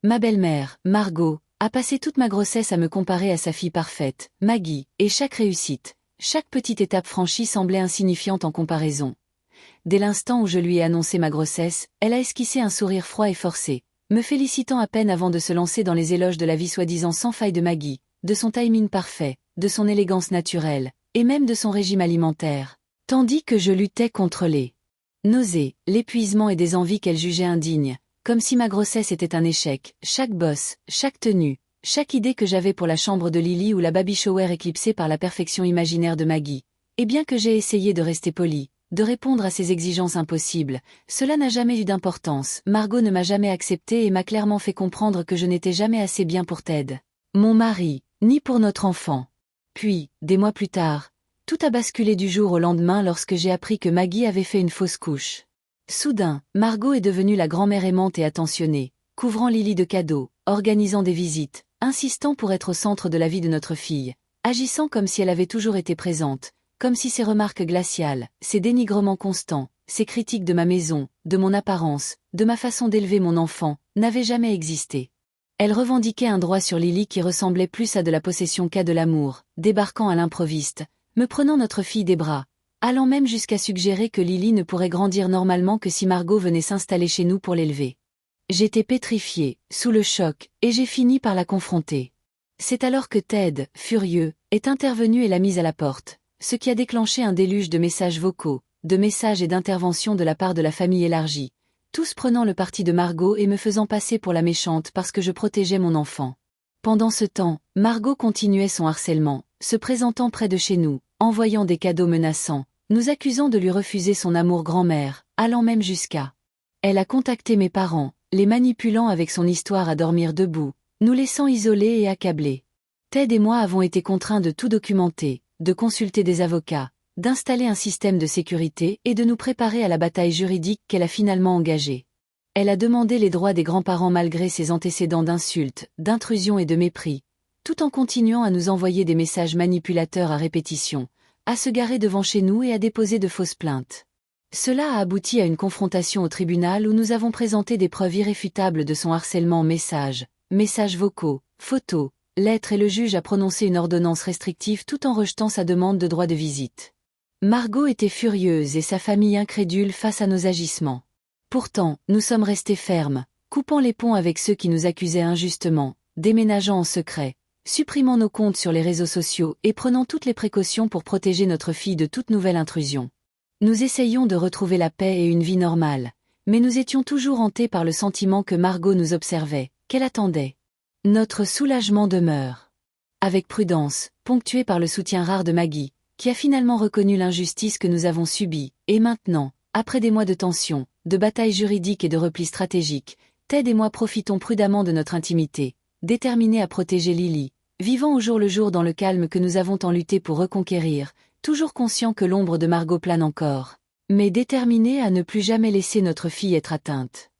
Ma belle-mère, Margot, a passé toute ma grossesse à me comparer à sa fille parfaite, Maggie, et chaque réussite, chaque petite étape franchie semblait insignifiante en comparaison. Dès l'instant où je lui ai annoncé ma grossesse, elle a esquissé un sourire froid et forcé, me félicitant à peine avant de se lancer dans les éloges de la vie soi-disant sans faille de Maggie, de son timing parfait, de son élégance naturelle, et même de son régime alimentaire. Tandis que je luttais contre les nausées, l'épuisement et des envies qu'elle jugeait indignes, comme si ma grossesse était un échec, chaque bosse, chaque tenue, chaque idée que j'avais pour la chambre de Lily ou la baby shower éclipsée par la perfection imaginaire de Maggie. Et bien que j'ai essayé de rester polie, de répondre à ses exigences impossibles, cela n'a jamais eu d'importance. Margot ne m'a jamais accepté et m'a clairement fait comprendre que je n'étais jamais assez bien pour Ted, mon mari, ni pour notre enfant. Puis, des mois plus tard, tout a basculé du jour au lendemain lorsque j'ai appris que Maggie avait fait une fausse couche. Soudain, Margot est devenue la grand-mère aimante et attentionnée, couvrant Lily de cadeaux, organisant des visites, insistant pour être au centre de la vie de notre fille, agissant comme si elle avait toujours été présente, comme si ses remarques glaciales, ses dénigrements constants, ses critiques de ma maison, de mon apparence, de ma façon d'élever mon enfant, n'avaient jamais existé. Elle revendiquait un droit sur Lily qui ressemblait plus à de la possession qu'à de l'amour, débarquant à l'improviste, me prenant notre fille des bras, allant même jusqu'à suggérer que Lily ne pourrait grandir normalement que si Margot venait s'installer chez nous pour l'élever. J'étais pétrifiée, sous le choc, et j'ai fini par la confronter. C'est alors que Ted, furieux, est intervenu et l'a mise à la porte, ce qui a déclenché un déluge de messages vocaux, de messages et d'interventions de la part de la famille élargie, tous prenant le parti de Margot et me faisant passer pour la méchante parce que je protégeais mon enfant. Pendant ce temps, Margot continuait son harcèlement, se présentant près de chez nous, envoyant des cadeaux menaçants, nous accusant de lui refuser son amour grand-mère, allant même jusqu'à. Elle a contacté mes parents, les manipulant avec son histoire à dormir debout, nous laissant isolés et accablés. Ted et moi avons été contraints de tout documenter, de consulter des avocats, d'installer un système de sécurité et de nous préparer à la bataille juridique qu'elle a finalement engagée. Elle a demandé les droits des grands-parents malgré ses antécédents d'insultes, d'intrusions et de mépris, tout en continuant à nous envoyer des messages manipulateurs à répétition, à se garer devant chez nous et à déposer de fausses plaintes. Cela a abouti à une confrontation au tribunal où nous avons présenté des preuves irréfutables de son harcèlement messages vocaux, photos, lettres et le juge a prononcé une ordonnance restrictive tout en rejetant sa demande de droit de visite. Margot était furieuse et sa famille incrédule face à nos agissements. Pourtant, nous sommes restés fermes, coupant les ponts avec ceux qui nous accusaient injustement, déménageant en secret, supprimant nos comptes sur les réseaux sociaux et prenant toutes les précautions pour protéger notre fille de toute nouvelle intrusion. Nous essayions de retrouver la paix et une vie normale, mais nous étions toujours hantés par le sentiment que Margot nous observait, qu'elle attendait. Notre soulagement demeure. Avec prudence, ponctué par le soutien rare de Maggie, qui a finalement reconnu l'injustice que nous avons subie, et maintenant, après des mois de tension, de batailles juridiques et de replis stratégiques, Ted et moi profitons prudemment de notre intimité, déterminés à protéger Lily, vivant au jour le jour dans le calme que nous avons tant lutté pour reconquérir, toujours conscients que l'ombre de Margot plane encore, mais déterminés à ne plus jamais laisser notre fille être atteinte.